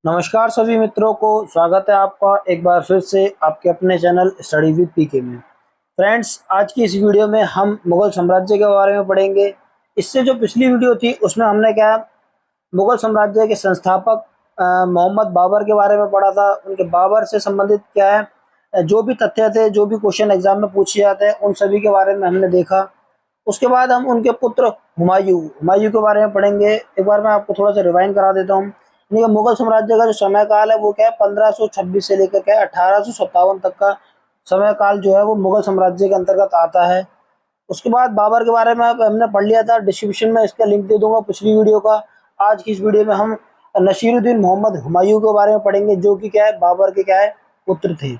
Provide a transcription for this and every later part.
नमस्कार सभी मित्रों को स्वागत है आपका एक बार फिर से आपके अपने चैनल स्टडी विद पीके में। फ्रेंड्स, आज की इस वीडियो में हम मुगल साम्राज्य के बारे में पढ़ेंगे। इससे जो पिछली वीडियो थी उसमें हमने क्या मुगल साम्राज्य के संस्थापक मोहम्मद बाबर के बारे में पढ़ा था। उनके बाबर से संबंधित क्या है जो भी तथ्य थे, जो भी क्वेश्चन एग्जाम में पूछे जाते हैं, उन सभी के बारे में हमने देखा। उसके बाद हम उनके पुत्र हुमायूं हुमायूं के बारे में पढ़ेंगे। एक बार मैं आपको थोड़ा सा रिवाइंड करा देता हूँ। यानी कि मुगल साम्राज्य का जो समय काल है वो क्या है 1526 से लेकर के 1857 तक का समय काल जो है वो मुगल साम्राज्य के अंतर्गत आता है। उसके बाद बाबर के बारे में हमने पढ़ लिया था। डिस्क्रिप्शन में इसका लिंक दे दूंगा पिछली वीडियो का। आज की इस वीडियो में हम नसीरुद्दीन मोहम्मद हुमायूं के बारे में पढ़ेंगे, जो कि क्या है बाबर के क्या है पुत्र थे।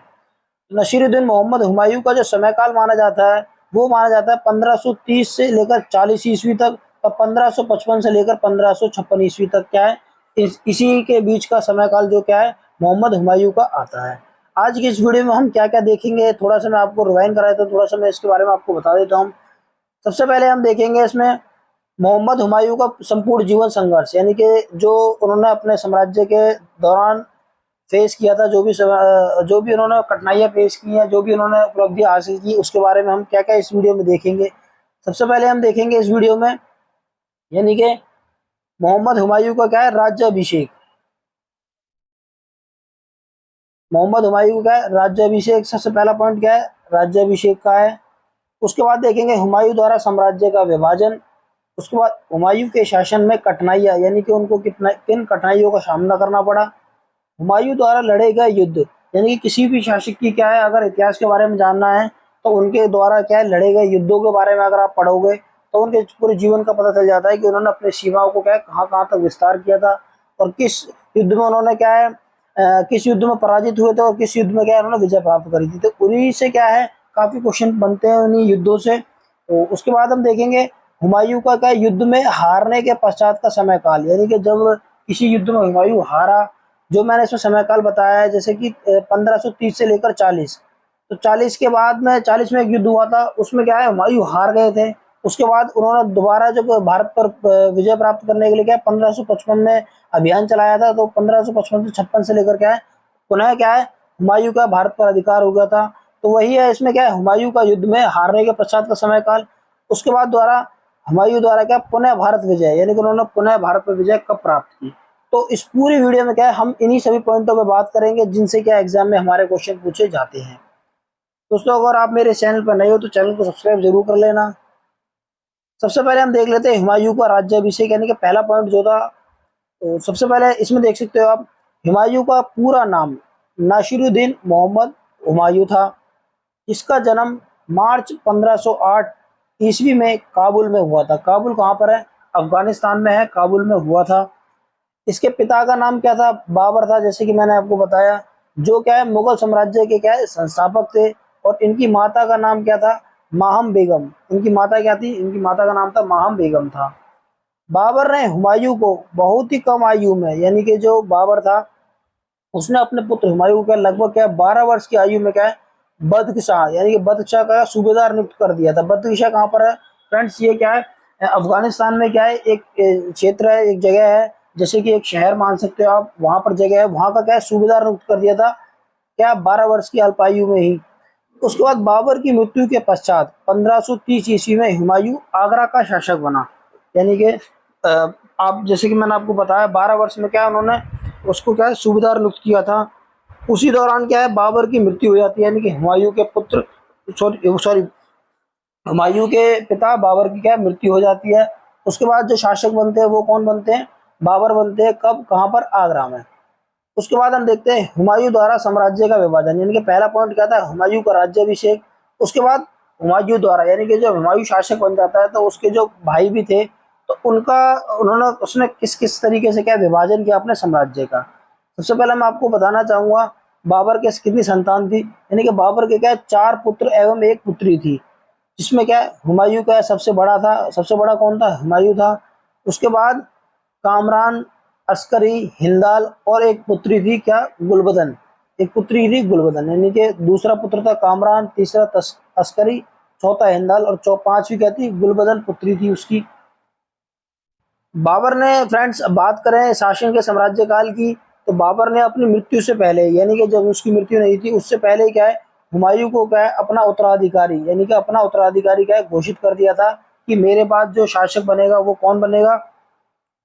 नसीरुद्दीन मोहम्मद हुमायूं का जो समय काल माना जाता है वो माना जाता है 1530 से लेकर 40 ईस्वी तक, और 1555 से लेकर 1556 ईस्वी तक क्या है इसी के बीच का समय काल जो क्या है मोहम्मद हुमायूं का आता है। आज की इस वीडियो में हम क्या क्या देखेंगे, थोड़ा सा मैं आपको रिवाइंड करा देता हूँ, थोड़ा सा मैं इसके बारे में आपको बता देता हूँ। सबसे पहले हम देखेंगे इसमें मोहम्मद हुमायूं का संपूर्ण जीवन संघर्ष, यानी कि जो उन्होंने अपने साम्राज्य के दौरान फेस किया था, जो भी उन्होंने कठिनाइयाँ पेश की हैं, जो भी उन्होंने उपलब्धियाँ हासिल की, उसके बारे में हम क्या क्या इस वीडियो में देखेंगे। सबसे पहले हम देखेंगे इस वीडियो में यानी कि मोहम्मद हुमायूं का क्या है राज्याभिषेक। मोहम्मद हुमायूं का क्या है राज्याभिषेक। सबसे पहला पॉइंट क्या है राज्याभिषेक का है। उसके बाद देखेंगे हुमायूं द्वारा साम्राज्य का विभाजन। उसके बाद हुमायूं के शासन में कठिनाइयाँ, यानी कि उनको किन कठिनाइयों का सामना करना पड़ा। हुमायूं द्वारा लड़े गए युद्ध, यानी कि किसी भी शासक की क्या है अगर इतिहास के बारे में जानना है तो उनके द्वारा क्या है लड़े गए युद्धों के बारे में अगर आप पढ़ोगे तो उनके पूरे जीवन का पता चल जाता है कि उन्होंने अपनी सीमाओं को क्या है कहाँ कहाँ तक विस्तार किया था, और किस युद्ध में उन्होंने क्या है किस युद्ध में पराजित हुए थे, और किस युद्ध में क्या है उन्होंने विजय प्राप्त करी थी। तो उन्हीं से क्या है काफ़ी क्वेश्चन बनते हैं उन्हीं युद्धों से। तो उसके बाद हम देखेंगे हुमायूं का क्या युद्ध में हारने के पश्चात का समय काल, यानी कि जब किसी युद्ध में हुमायूं हारा, जो मैंने इसमें समय काल बताया है, जैसे कि 1530 से लेकर 40। तो 40 के बाद में 40 में एक युद्ध हुआ था, उसमें क्या है हुमायूं हार गए थे। उसके बाद उन्होंने दोबारा जब भारत पर विजय प्राप्त करने के लिए क्या है 1555 में अभियान चलाया था। तो 1555 से 56 से लेकर क्या है पुनः क्या है हुमायूं का भारत पर अधिकार हो गया था। तो वही है, इसमें क्या है हुमायूं का युद्ध में हारने के पश्चात का समय काल। उसके बाद हुमायूं द्वारा क्या पुनः भारत विजय, यानी कि उन्होंने पुनः भारत पर विजय कब प्राप्त की। तो इस पूरी वीडियो में क्या है हम इन्हीं सभी पॉइंटों पे बात करेंगे जिनसे क्या एग्जाम में हमारे क्वेश्चन पूछे जाते हैं। दोस्तों, अगर आप मेरे चैनल पर नए हो तो चैनल को सब्सक्राइब जरूर कर लेना। सबसे पहले हम देख लेते हैं हुमायूं का राज्याभिषेक, यानी कि पहला पॉइंट जो था। तो सबसे पहले इसमें देख सकते हो आप हुमायूं का पूरा नाम नासिरुद्दीन मोहम्मद हुमायूं था। इसका जन्म मार्च 1508 ईस्वी में काबुल में हुआ था। काबुल कहाँ पर है? अफगानिस्तान में है, काबुल में हुआ था। इसके पिता का नाम क्या था? बाबर था, जैसे कि मैंने आपको बताया, जो क्या है मुगल साम्राज्य के क्या है संस्थापक थे। और इनकी माता का नाम क्या था? माहम बेगम। इनकी माता क्या थी? इनकी माता का नाम था माहम बेगम था। बाबर ने हुमायूं को बहुत ही कम आयु में, यानी कि जो बाबर था उसने अपने पुत्र हुमायूं को लगभग क्या 12 वर्ष की आयु में क्या है बदख्शाह, यानी कि बदख्शाह का सूबेदार नियुक्त कर दिया था। बदख्शाह कहाँ पर है फ्रेंड्स? ये क्या है अफगानिस्तान में क्या है एक क्षेत्र है, एक जगह है, जैसे कि एक शहर मान सकते हो आप, वहां पर जगह है, वहां का क्या है सूबेदार नियुक्त कर दिया था क्या 12 वर्ष की अल्पायु में ही। उसके बाद बाबर की मृत्यु के पश्चात 1530 ईस्वी में हुमायूं आगरा का शासक बना। यानी कि आप जैसे कि मैंने आपको बताया 12 वर्ष में क्या है उन्होंने उसको क्या है सूबेदार नियुक्त किया था। उसी दौरान क्या है बाबर की मृत्यु हो जाती है, यानी कि हुमायूं के पुत्र सॉरी हुमायूं के पिता बाबर की क्या है मृत्यु हो जाती है। उसके बाद जो शासक बनते हैं वो कौन बनते हैं? बाबर बनते हैं। कब? कहाँ पर? आगरा में। उसके बाद हम देखते हैं हुमायूं द्वारा साम्राज्य का विभाजन, यानी कि पहला पॉइंट क्या था हुमायूं का राज्याभिषेक। उसके बाद हुमायूं द्वारा, यानी कि जब हुमायूं शासक बन जाता है तो उसके जो भाई भी थे तो उनका उन्होंने उसने किस किस तरीके से क्या विभाजन किया अपने साम्राज्य का। सबसे पहले मैं आपको बताना चाहूंगा बाबर के कितनी संतान थी। यानी कि बाबर के क्या 4 पुत्र एवं 1 पुत्री थी, जिसमें क्या हुमायूं का सबसे बड़ा था। सबसे बड़ा कौन था? हुमायूं था। उसके बाद कामरान, अस्करी, हिंदाल, और एक पुत्री थी क्या गुलबदन। एक पुत्री थी गुलबदन, यानी कि दूसरा पुत्र था कामरान, तीसरा अस्करी, चौथा हिंदाल, और पांचवी क्या थी? गुलबदन पुत्री थी उसकी। बाबर ने फ्रेंड्स बात करें शासन के साम्राज्य काल की तो बाबर ने अपनी मृत्यु से पहले, यानी कि जब उसकी मृत्यु नहीं थी उससे पहले क्या है, हुमायूं को क्या है अपना उत्तराधिकारी, यानी कि अपना उत्तराधिकारी क्या है घोषित कर दिया था कि मेरे बाद जो शासक बनेगा वो कौन बनेगा,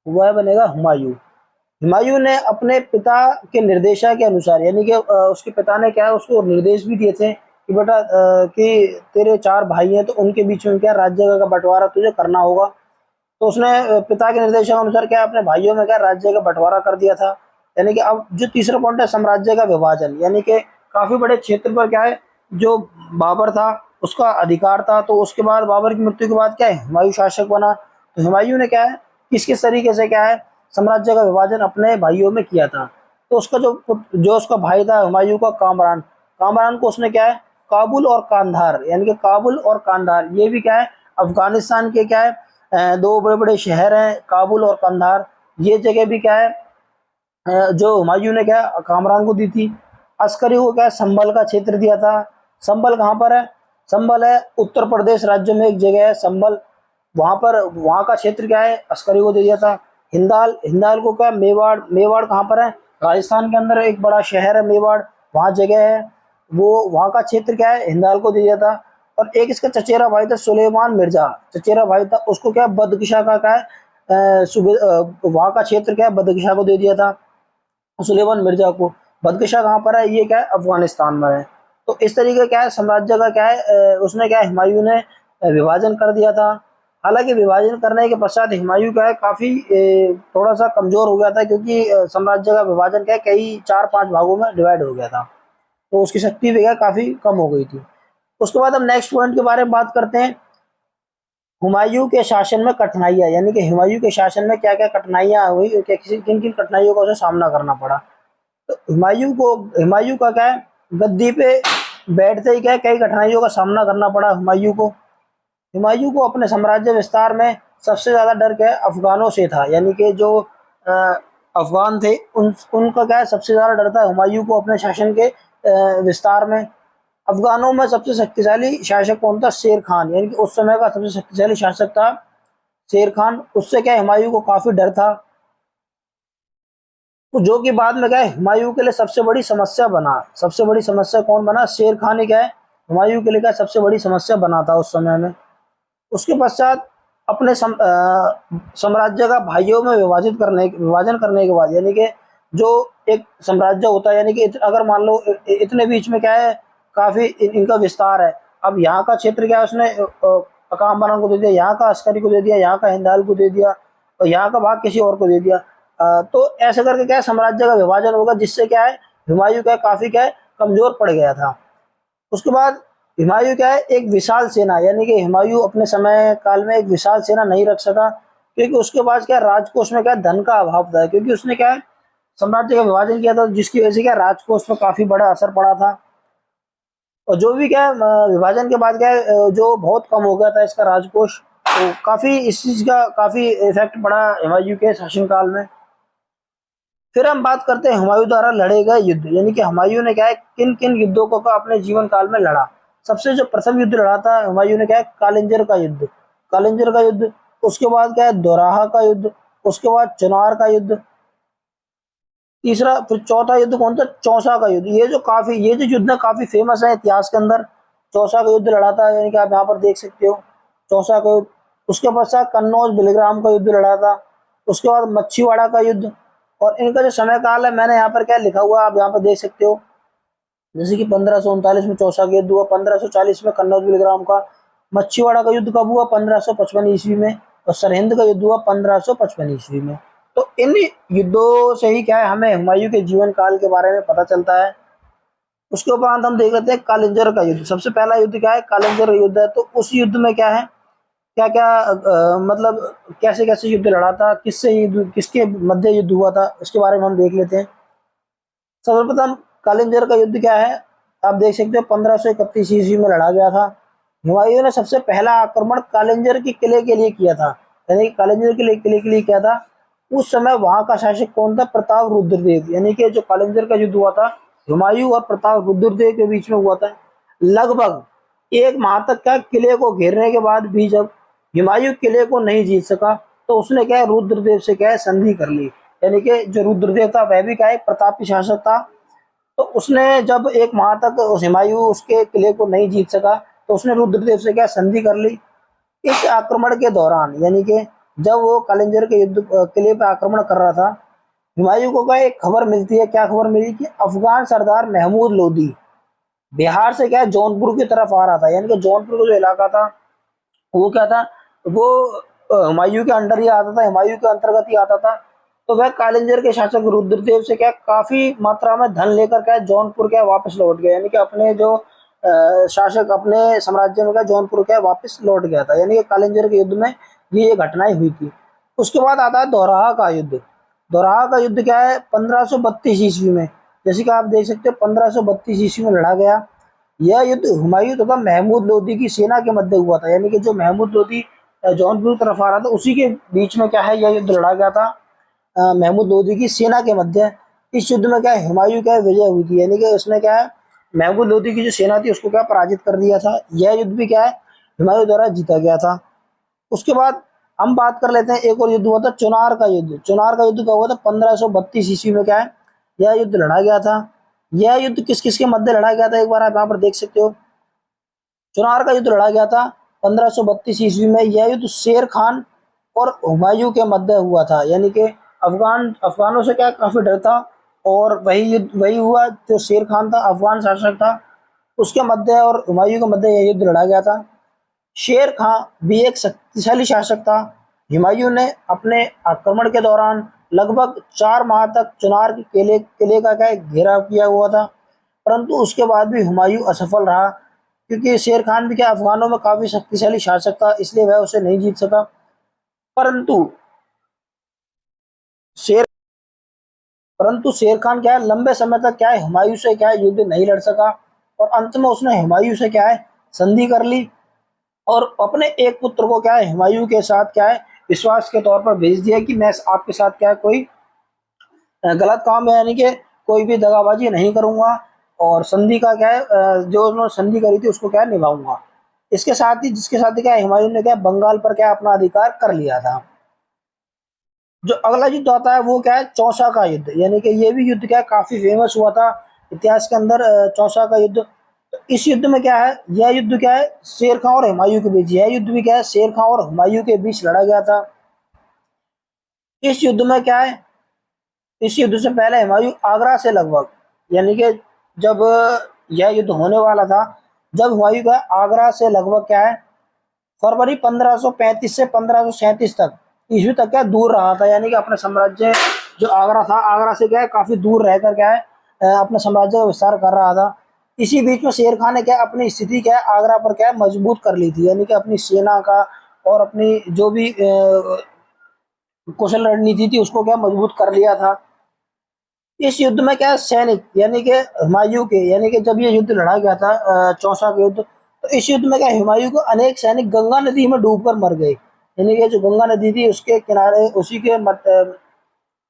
वह बनेगा हुमायूं। हुमायूं ने अपने पिता के निर्देशा के अनुसार, यानी कि उसके पिता ने क्या है उसको निर्देश भी दिए थे कि बेटा कि तेरे 4 भाई हैं तो उनके बीच में क्या राज्य का बंटवारा तुझे करना होगा। तो उसने पिता के निर्देशानुसार क्या अपने भाइयों में क्या राज्य का बंटवारा कर दिया था। यानी कि अब जो तीसरा पॉइंट है साम्राज्य का विभाजन, यानी कि काफी बड़े क्षेत्र पर क्या है जो बाबर था उसका अधिकार था। तो उसके बाद बाबर की मृत्यु के बाद क्या है हुमायूं शासक बना। तो हुमायूं ने क्या है किस किस तरीके से क्या है साम्राज्य का विभाजन अपने भाइयों में किया था। तो उसका जो उसका भाई था हुमायूं का कामरान, कामरान को उसने क्या है काबुल और कांधार, यानी कि काबुल और कांधार ये भी क्या है अफगानिस्तान के क्या है दो बड़े बड़े शहर हैं काबुल और कंधार। ये जगह भी क्या है जो हुमायूं ने क्या है कामरान को दी थी। अस्करी को क्या है संभल का क्षेत्र दिया था। संभल कहाँ पर है, संभल है उत्तर प्रदेश राज्य में एक जगह है संभल, वहां पर वहां का क्षेत्र क्या है अस्करी को दे दिया था। हिंदाल, हिंदाल को क्या है मेवाड़, मेवाड़ कहाँ पर है राजस्थान के अंदर एक बड़ा शहर है मेवाड़, वहां जगह है, वो वहां का क्षेत्र क्या है हिंदाल को दे दिया था। और एक इसका चचेरा भाई था सुलेमान मिर्जा, चचेरा भाई था उसको क्या बदकिशा का क्या है वहां का क्षेत्र क्या है बदकिशा को दे दिया था सुलेमान मिर्जा को। बदकिशा कहाँ पर है, ये क्या है अफगानिस्तान में है। तो इस तरीके क्या है साम्राज्य का क्या है उसने क्या है हुमायूं ने विभाजन कर दिया था। हालांकि विभाजन करने के पश्चात हुमायूं क्या है काफी थोड़ा सा कमजोर हो गया था, क्योंकि साम्राज्य का विभाजन क्या है कई 4-5 भागों में डिवाइड हो गया था, तो उसकी शक्ति भी क्या है काफी कम हो गई थी। उसके बाद हम नेक्स्ट पॉइंट के बारे में बात करते हैं, हुमायूं के शासन में कठिनाइयां, यानी कि हुमायूं के शासन में क्या क्या कठिनाइयां हुई, किन किन कठिनाइयों का उसे सामना करना पड़ा। तो हुमायूं का क्या है गद्दी पे बैठते ही क्या है कई कठिनाइयों का सामना करना पड़ा हुमायूं को। हुमायूं को अपने साम्राज्य विस्तार में सबसे ज्यादा डर क्या है अफगानों से था, यानी कि जो अ, अफगान थे उनका क्या है सबसे ज्यादा डर था हुमायूं को अपने शासन के विस्तार में। अफगानों में सबसे शक्तिशाली शासक कौन था, शेर खान, यानी कि उस समय का सबसे शक्तिशाली शासक था शेर खान। उससे क्या है हुमायूं को काफी डर था, तो जो कि बाद में क्या है हुमायूं के लिए सबसे बड़ी समस्या बना। सबसे बड़ी समस्या कौन बना, शेर खान ही क्या है हुमायूं के लिए क्या सबसे बड़ी समस्या बना था उस समय में। उसके पश्चात अपने साम्राज्य का भाइयों में विभाजन करने के बाद, यानी कि जो एक साम्राज्य होता है, यानी कि अगर मान लो इतने बीच में क्या है काफी इनका विस्तार है। अब यहाँ का क्षेत्र क्या है उसने अकामरान को दे दिया, यहाँ का अस्करी को दे दिया, यहाँ का हिंदाल को दे दिया और यहाँ का भाग किसी और को दे दिया। तो ऐसे करके क्या है साम्राज्य का विभाजन होगा, जिससे क्या है हुमायूं क्या काफी क्या है कमजोर पड़ गया था। उसके बाद हुमायूं क्या है एक विशाल सेना, यानी कि हुमायूं अपने समय काल में एक विशाल सेना नहीं रख सका, क्योंकि उसके पास क्या राजकोष में क्या धन का अभाव था, क्योंकि उसने क्या है साम्राज्य का विभाजन किया था, जिसकी वजह से क्या राजकोष पर काफी बड़ा असर पड़ा था। और जो भी क्या है विभाजन के बाद क्या है जो बहुत कम हो गया था इसका राजकोष, तो काफी इस चीज का काफी इफेक्ट पड़ा हुमायूं के शासनकाल में। फिर हम बात करते हैं हुमायूं द्वारा लड़े गए युद्ध, यानी कि हुमायूं ने क्या है किन किन युद्धों को अपने जीवन काल में लड़ा। सबसे जो प्रथम युद्ध लड़ा था हुमायूं ने क्या है कालिंजर का युद्ध, कालिंजर का युद्ध। उसके बाद क्या है दोराहा का युद्ध, उसके बाद चुनार का युद्ध, तीसरा फिर चौथा युद्ध कौन था, चौसा का युद्ध। ये जो युद्ध है काफी फेमस है इतिहास के अंदर। चौसा का युद्ध लड़ा था, यानी कि आप यहाँ पर देख सकते हो चौसा का युद्ध। उसके पश्चात कन्नौज बिलग्राम का युद्ध लड़ा था। उसके बाद मच्छीवाड़ा का युद्ध। और इनका जो समय काल है मैंने यहाँ पर क्या लिखा हुआ है आप यहाँ पर देख सकते हो, जैसे कि 1539 में चौसा का युद्ध हुआ, 1540 में कन्नौज बिलग्राम का। मच्छीवाड़ा का युद्ध कब हुआ, 1555 ईस्वी में। और सरहिंद का युद्ध हुआ 1555 ईस्वी में। तो इन युद्धों से ही क्या है हमें हुमायूं के जीवन काल के बारे में पता चलता है। उसके उपरांत हम देख लेते हैं कालिंजर का युद्ध। सबसे पहला युद्ध क्या है, कालिंजर युद्ध है। तो उस युद्ध में क्या है, क्या क्या मतलब कैसे कैसे युद्ध लड़ा था, किससे युद्ध, किसके मध्य युद्ध हुआ था, इसके बारे में हम देख लेते हैं। सर्वप्रथम कालिंजर का युद्ध क्या है, आप देख सकते हो 1531 ईस्वी में लड़ा गया था। हुमायूं ने सबसे पहला आक्रमण कालिंजर के किले के लिए किया था, यानी कि कालिंजर के किले के लिए किया था। उस समय वहां का शासक कौन था, प्रताप रुद्रदेव। यानी कि जो कालिंजर का युद्ध हुआ था हुमायूं और प्रताप रुद्रदेव के बीच में हुआ था। लगभग 1 माह तक क्या किले को घेरने के बाद भी जब हुमायूं किले को नहीं जीत सका, तो उसने क्या है रुद्रदेव से क्या है संधि कर ली। यानी कि जो रुद्रदेव था वह भी क्या है प्रतापी शासक था। तो उसने जब एक माह तक उस हुमायूं उसके किले को नहीं जीत सका, तो उसने रुद्रदेव से क्या संधि कर ली। इस आक्रमण के दौरान यानी कि जब वो कलिंजर के युद्ध किले पर आक्रमण कर रहा था, हुमायूं को क्या एक खबर मिलती है। क्या खबर मिली कि अफगान सरदार महमूद लोदी बिहार से क्या है जौनपुर की तरफ आ रहा था। यानी कि जौनपुर का जो इलाका था वो क्या था, वो हुमायूं के अंडर ही आता था, हुमायूं के अंतर्गत ही आता था। तो वह कालिंजर के शासक रुद्रदेव से क्या काफी मात्रा में धन लेकर क्या जौनपुर क्या वापस लौट गया। यानी कि अपने जो शासक अपने साम्राज्य में क्या जौनपुर क्या वापस लौट गया था। यानी कि कालिंजर के युद्ध में ये घटनाएं हुई थी। उसके बाद आता है दोराहा का युद्ध। दोराहा का युद्ध क्या है 1532 ईस्वी में, जैसे कि आप देख सकते हो 1532 ईस्वी में लड़ा गया। यह युद्ध हुमायूं तथा महमूद लोदी की सेना के मध्य हुआ था। यानी कि जो महमूद लोदी जौनपुर की तरफ आ रहा था उसी के बीच में क्या है यह युद्ध लड़ा गया था महमूद लोदी की सेना के मध्य। इस युद्ध में क्या है हुमायूं क्या है विजय हुई थी। यानी कि उसने क्या है महमूद लोदी की जो सेना थी उसको क्या पराजित कर दिया था। यह युद्ध भी क्या है हुमायूं द्वारा जीता गया था। उसके बाद हम बात कर लेते हैं एक और युद्ध हुआ था चुनार का युद्ध। चुनार का युद्ध क्या हुआ था 1532 ईस्वी में क्या है यह युद्ध लड़ा गया था। यह युद्ध किस किस के मध्य लड़ा गया था एक बार आप यहाँ पर देख सकते हो। चुनार का युद्ध लड़ा गया था 1532 ईस्वी में। यह युद्ध शेर खान और हुमायूं के मध्य हुआ था। यानी कि अफगानों से क्या काफी डर था, और वही युद्ध वही हुआ जो शेर खान था अफगान शासक था उसके मध्य और हुमायूं के मध्य यह युद्ध लड़ा गया था। शेर खां भी एक शक्तिशाली शासक था। हुमायूं ने अपने आक्रमण के दौरान लगभग 4 माह तक चुनार के किले किले का क्या घेराव किया हुआ था, परंतु उसके बाद भी हुमायूं असफल रहा, क्योंकि शेर खान भी क्या अफगानों में काफी शक्तिशाली शासक था, इसलिए वह उसे नहीं जीत सका। परंतु शेर परंतु शेर खान क्या है लंबे समय तक क्या है हुमायूं से क्या है युद्ध नहीं लड़ सका, और अंत में उसने हुमायूं से क्या है संधि कर ली, और अपने एक पुत्र को क्या है हुमायूं के साथ क्या है विश्वास के तौर पर भेज दिया कि मैं आपके साथ क्या है कोई गलत काम है, यानी कि कोई भी दगाबाजी नहीं करूंगा, और संधि का क्या है जो उन्होंने संधि करी थी उसको क्या है निभाऊंगा। इसके साथ ही जिसके साथ ही क्या है हुमायूं ने क्या बंगाल पर क्या अपना अधिकार कर लिया था। जो अगला युद्ध आता है वो क्या है चौसा का युद्ध। यानी कि ये भी युद्ध क्या है काफी फेमस हुआ था इतिहास के अंदर चौसा का युद्ध। तो इस युद्ध में क्या है यह युद्ध क्या है शेर खां और हुमायूं के बीच, यह युद्ध भी क्या है शेर खां और हुमायूं के बीच लड़ा गया था। इस युद्ध में क्या है इस युद्ध से पहले हुमायूं आगरा से लगभग, यानी कि जब यह युद्ध होने वाला था, जब हुमायूं का आगरा से लगभग क्या है फरवरी 1535 से 1537 तक ईस्वी तक क्या दूर रहा था। यानी कि अपने साम्राज्य जो आगरा था आगरा से क्या है काफी दूर रहकर क्या है अपने साम्राज्य का विस्तार कर रहा था। इसी बीच में शेर खान ने क्या अपनी स्थिति क्या है आगरा पर क्या है मजबूत कर ली थी। यानी कि अपनी सेना का और अपनी जो भी कौशल रणनीति थी उसको क्या मजबूत कर लिया था। इस युद्ध में क्या है सैनिक यानी कि हुमायूं के, यानी कि जब ये युद्ध लड़ा गया था चौसा का युद्ध, तो इस युद्ध में क्या हुमायूं को अनेक सैनिक गंगा नदी में डूबकर मर गए। यानी कि जो गंगा नदी थी उसके किनारे उसी के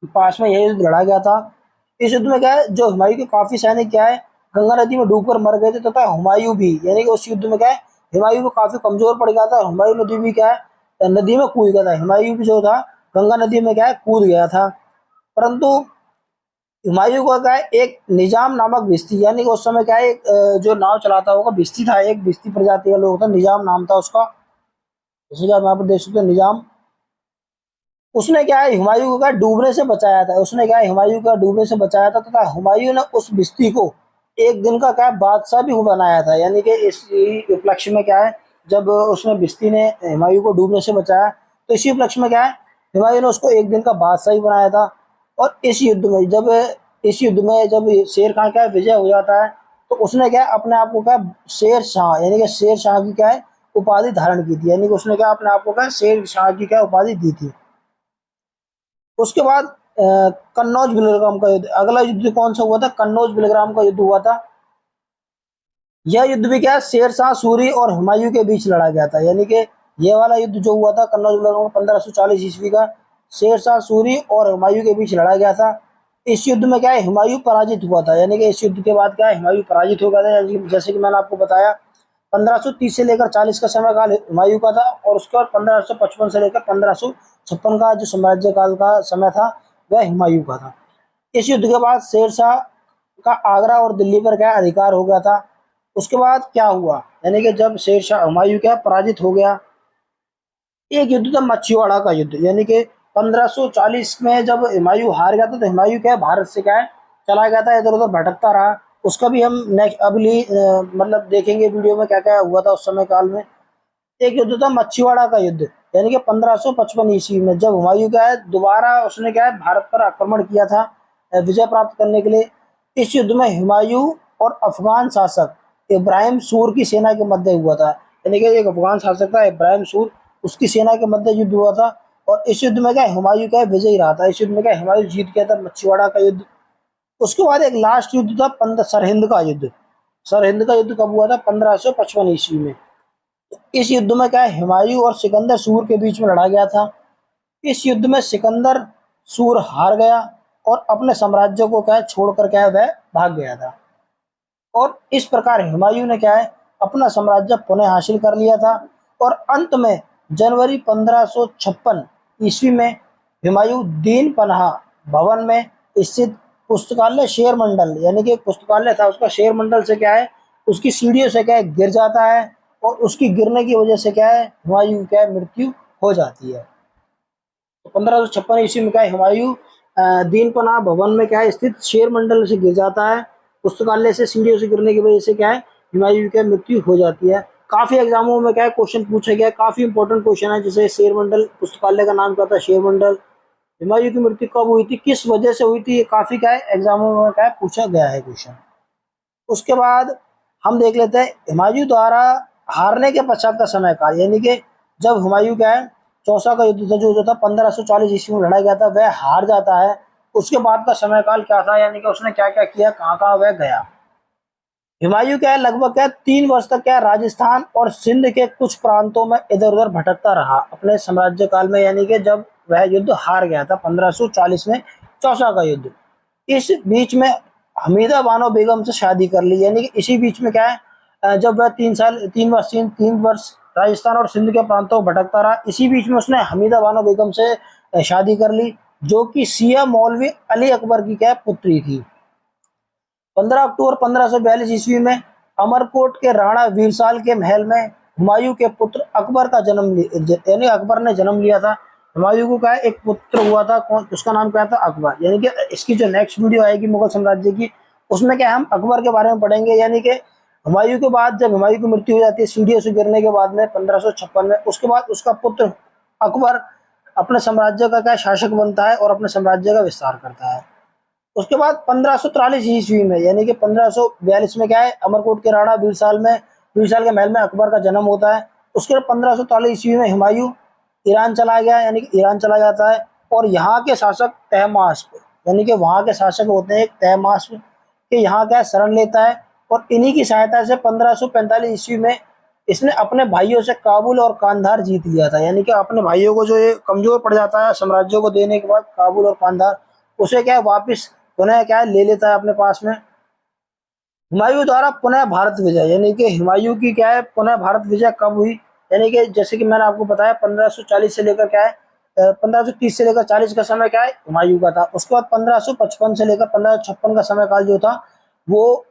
पास में यह युद्ध लड़ा गया था। इस युद्ध में क्या है जो हुमायूं के काफी सैनिक क्या है गंगा नदी में डूबकर मर गए थे, तथा हुमायूं भी यानी कि उस युद्ध में क्या है हुमायूं भी काफी कमजोर पड़ गया था। हुमायूं नदी भी क्या है नदी में कूद गया था। हुमायूं भी जो था गंगा नदी में क्या है कूद गया था। परंतु हुमायूं का क्या है एक निजाम नामक भिश्ती, यानी कि उस समय क्या है एक जो नाव चलाता होगा भिश्ती था, एक भिश्ती प्रजाति का लोग था, निजाम नाम था उसका, जैसे कि आप यहाँ पर देख सकते हैं निजाम। उसने क्या है हुमायूं को क्या डूबने से बचाया था। उसने क्या है हुमायूं का डूबने से बचाया था, तथा हुमायूं ने उस भिश्ती को एक दिन का क्या है बादशाह भी बनाया था। यानी कि इस उपलक्ष्य में क्या है जब उसने भिश्ती ने हुमायूं को डूबने से बचाया, तो इसी उपलक्ष्य में क्या है हुमायूं ने उसको एक दिन का बादशाह ही बनाया था। और इस युद्ध में जब शेर खान का विजय हो जाता है, तो उसने क्या है अपने आप को क्या शेर शाह यानी कि शेर शाह की क्या है उपाधि धारण की थी। यानी कि उसने क्या अपने आप को क्या शेर शाह की क्या उपाधि दी थी। उसके बाद कन्नौज बिलग्राम का युद्ध, अगला युद्ध कौन सा हुआ था कन्नौज बिलग्राम का युद्ध हुआ था। यह युद्ध भी क्या शेर शाह सूरी और हुमायूं के बीच लड़ा गया था। यानी कि यह वाला युद्ध जो हुआ था कन्नौज बिलग्राम 1540 ईस्वी का शेर शाह सूरी और हुमायूं के बीच लड़ा गया था। इस युद्ध में क्या है हुमायूं पराजित हुआ था। यानी कि इस युद्ध के बाद क्या है हुमायूं पराजित हो गया था। जैसे कि मैंने आपको बताया 1530 से लेकर 40 का समय काल हुमायूं का था, और उसके बाद 1555 से लेकर 1556 का जो साम्राज्य काल का समय था वह हुमायूं का था। इस युद्ध के बाद शेरशाह का आगरा और दिल्ली पर क्या अधिकार हो गया था। उसके बाद क्या हुआ, यानी कि जब शेरशाह हुमायूं क्या पराजित हो गया, एक युद्ध था मच्छीवाड़ा का युद्ध, यानी कि 1540 में जब हुमायूं हार गया था, तो हुमायूं क्या है भारत से क्या है चला गया था, इधर उधर भटकता रहा। उसका भी हम नेक्स्ट अगली मतलब देखेंगे वीडियो में क्या क्या हुआ था उस समय काल में। एक युद्ध था मच्छीवाड़ा का युद्ध, यानी कि 1555 ईस्वी में, जब हुमायूं क्या है दोबारा उसने क्या है भारत पर आक्रमण किया था विजय प्राप्त करने के लिए। इस युद्ध में हुमायूं और अफगान शासक इब्राहिम सूर की सेना के मध्य हुआ था, यानी कि एक अफगान शासक था इब्राहिम सूर, उसकी सेना के मध्य युद्ध हुआ था। और इस युद्ध में क्या हुमायूं क्या विजयी रहा था, इस युद्ध में क्या हुमायूं जीत गया था मच्छीवाड़ा का युद्ध। उसके बाद एक लास्ट युद्ध था सरहिंद का युद्ध। सरहिंद का युद्ध कब हुआ था, 1555 ईस्वी में। इस युद्ध में क्या है हुमायूं और सिकंदर सूर के बीच में लड़ा गया था। इस युद्ध में सिकंदर सूर हार गया और अपने साम्राज्य को क्या है छोड़कर क्या है वह भाग गया था। और इस प्रकार हुमायूं ने क्या है अपना साम्राज्य पुनः हासिल कर लिया था। और अंत में जनवरी 1556 ईस्वी में हुमायूं दीन पनाह भवन में स्थित पुस्तकालय शेर मंडल, यानी कि एक पुस्तकालय था उसका शेर मंडल से क्या है उसकी सीढ़ियों से क्या है गिर जाता है, और उसकी गिरने की वजह से क्या है हुमायूं क्या है मृत्यु हो जाती है। तो 1556 ईस्वी में क्या है हुमायूं दीन पनाह भवन में क्या है स्थित शेर मंडल से गिर जाता है, पुस्तकालय से सीढ़ियों से गिरने की वजह से क्या है हुमायूं की मृत्यु हो जाती है। काफी एग्जामों में क्या है क्वेश्चन पूछे गए, काफी इंपॉर्टेंट क्वेश्चन है, जैसे शेर मंडल पुस्तकालय का नाम क्या था, शेर मंडल। हुमायूं की मृत्यु कब हुई थी, किस वजह से हुई थी, ये काफी क्या है एग्जामों में क्या है पूछा गया है क्वेश्चन। उसके बाद हम देख लेते हैं हुमायूं द्वारा हारने के पश्चात का समय काल, यानी कि जब हुमायूं क्या है चौसा का युद्ध था जो था 1540 ईस्वी में लड़ा गया था वह हार जाता है, उसके बाद का समय काल क्या था, यानी कि उसने क्या क्या किया, कहाँ कहाँ वह गया। हुमायूं क्या है लगभग क्या 3 वर्ष तक क्या राजस्थान और सिंध के कुछ प्रांतों में इधर उधर भटकता रहा अपने साम्राज्य काल में, यानी कि जब वह युद्ध हार गया था 1540 में चौसा का युद्ध। इस बीच में हमीदा बानो बेगम से शादी कर ली, यानी कि इसी बीच में क्या है जब वह 3 वर्ष राजस्थान और सिंध के प्रांतों में भटकता रहा, इसी बीच में उसने हमीदा बानो बेगम से शादी कर ली, जो कि सिया मौलवी अली अकबर की क्या पुत्री थी। 15 अक्टूबर 1542 ईस्वी में अमरकोट के राणा वीरसाल के महल में हुमायूं के पुत्र अकबर का यानी अकबर ने जन्म लिया था। हुमायूं को क्या एक पुत्र हुआ था, कौन उसका नाम क्या था, अकबर। यानी कि इसकी जो नेक्स्ट वीडियो आएगी मुगल साम्राज्य की, उसमें क्या हम अकबर के बारे में पढ़ेंगे। यानी कि हुमायूं के बाद जब हुमायूं की मृत्यु हो जाती है सीढ़ियों से गिरने के बाद में 1556 में, उसके बाद उसका पुत्र अकबर अपने साम्राज्य का क्या शासक बनता है और अपने साम्राज्य का विस्तार करता है। उसके बाद 1543 ईस्वी में, यानी कि 1542 में क्या है अमरकोट के राणा वीरसाल के महल में अकबर का जन्म होता है। उसके बाद 1543 ईस्वी में हुमायूं ईरान चला गया, यानी कि ईरान चला जाता है, और यहाँ के शासक तहमास्प, यानी कि वहाँ के शासक होते हैं एक तहमास्प के यहाँ क्या शरण लेता है, और इन्हीं की सहायता से 1545 ईस्वी में इसने अपने भाइयों से काबुल और कांधार जीत लिया था। यानी कि अपने भाइयों को जो ये कमजोर पड़ जाता है साम्राज्यों को देने के बाद काबुल और कांधार, उसे क्या है वापिस पुनः क्या है ले लेता है अपने पास में। हुमायूं द्वारा पुनः भारत विजय, यानी कि हुमायूं की क्या है पुनः भारत विजय कब हुई, यानी कि जैसे कि मैंने आपको बताया 1540 से लेकर क्या है 1530 से लेकर 40 का समय क्या है हुमायूं का था। उसके बाद 1555 से लेकर 1556 का समय काल जो था वो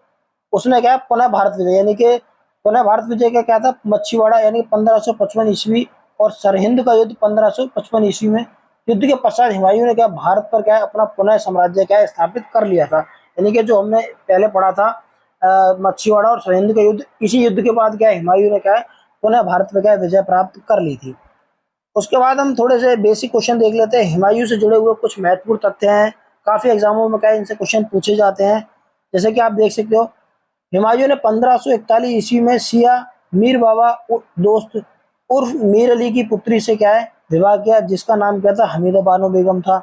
उसने क्या है पुनः भारत विजय, यानी कि पुनः भारत विजय का क्या था मच्छीवाड़ा, यानी 1555 ईस्वी, और सरहिंद का युद्ध 1555 ईस्वी में। युद्ध के पश्चात हुमायूं ने क्या भारत पर क्या है अपना पुनः साम्राज्य क्या है स्थापित कर लिया था। यानी कि जो हमने पहले पढ़ा था मच्छीवाड़ा और सरहिंद का युद्ध, इसी युद्ध के बाद क्या है हुमायूं ने क्या है पुनः भारत पर क्या है विजय प्राप्त कर ली थी। उसके बाद हम थोड़े से बेसिक क्वेश्चन देख लेते हैं, हुमायूं से जुड़े हुए कुछ महत्वपूर्ण तथ्य हैं, काफी एग्जामों में क्या है इनसे क्वेश्चन पूछे जाते हैं। जैसे कि आप देख सकते हो हुमायूं ने 1541 ईस्वी में सिया मीर बाबा दोस्त उर्फ मीर अली की पुत्री से क्या है विवाह किया, जिसका नाम क्या था हमीदा बानो बेगम था।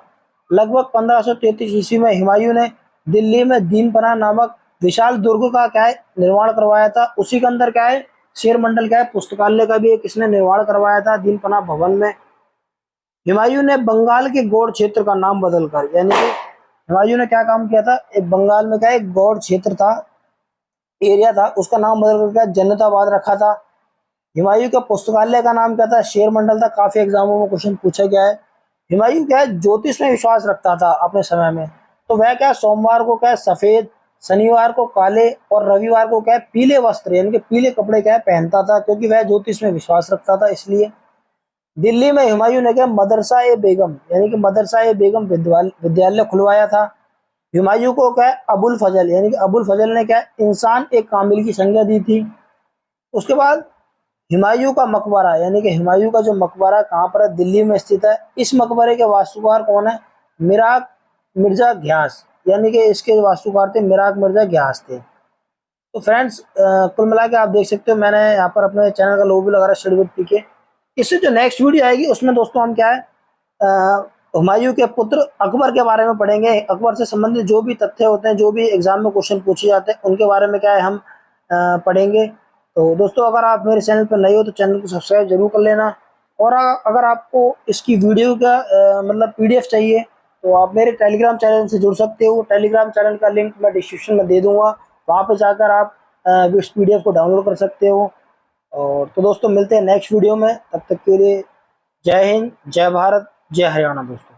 लगभग 1533 ईस्वी में हुमायूं ने दिल्ली में दीन पनाह नामक विशाल दुर्ग का क्या है निर्माण करवाया था, उसी के अंदर क्या है शेर मंडल क्या है पुस्तकालय का भी एक इसने निर्माण करवाया था दीन पनाह भवन में। हुमायूं ने बंगाल के गौड़ क्षेत्र का नाम बदलकर, यानी कि हुमायूं ने क्या काम किया था, एक बंगाल में क्या एक गौड़ क्षेत्र था, एरिया था, उसका नाम बदल कर क्या जन्नताबाद रखा था। हुमायूं के पुस्तकालय का नाम क्या था शेर मंडल था, काफी एग्जामों में क्वेश्चन पूछा गया है। हुमायूं क्या है ज्योतिष में विश्वास रखता था अपने समय में। तो वह क्या है सोमवार को क्या है सफेद, शनिवार को काले और रविवार को क्या है पीले वस्त्र यानी कि पीले कपड़े क्या है पहनता था, क्योंकि वह ज्योतिष में विश्वास रखता था इसलिए। दिल्ली में हुमायूं ने क्या मदरसा ए बेगम यानी कि मदरसा ए बेगम विद्यालय खुलवाया था। हुमायूं को क्या है अबुल फजल यानी कि अबुल फजल ने क्या है इंसान एक कामिल की संज्ञा दी थी। उसके बाद हुमायूं का मकबरा यानी कि हुमायूं का जो मकबरा कहाँ पर है, दिल्ली में स्थित है। इस मकबरे के वास्तुकार कौन है? मिराग मिर्जा घियास यानी कि इसके वास्तुकार थे मिराग मिर्जा घियास थे। तो फ्रेंड्स कुल मिला के आप देख सकते हो मैंने यहाँ पर अपने चैनल का लोगो भी लगा रहा है स्टडी विद पीके। इससे जो नेक्स्ट वीडियो आएगी उसमें दोस्तों हम क्या है हुमायूं के पुत्र अकबर के बारे में पढ़ेंगे। अकबर से संबंधित जो भी तथ्य होते हैं, जो भी एग्जाम में क्वेश्चन पूछे जाते हैं, उनके बारे में क्या है हम पढ़ेंगे। तो दोस्तों अगर आप मेरे चैनल पर नए हो तो चैनल को सब्सक्राइब जरूर कर लेना। और अगर आपको इसकी वीडियो का मतलब पीडीएफ चाहिए तो आप मेरे टेलीग्राम चैनल से जुड़ सकते हो। टेलीग्राम चैनल का लिंक मैं डिस्क्रिप्शन में दे दूंगा, वहाँ पे जाकर आप इस पीडीएफ को डाउनलोड कर सकते हो। और तो दोस्तों मिलते हैं नेक्स्ट वीडियो में, तब तक के लिए जय हिंद, जय भारत, जय हरियाणा दोस्तों।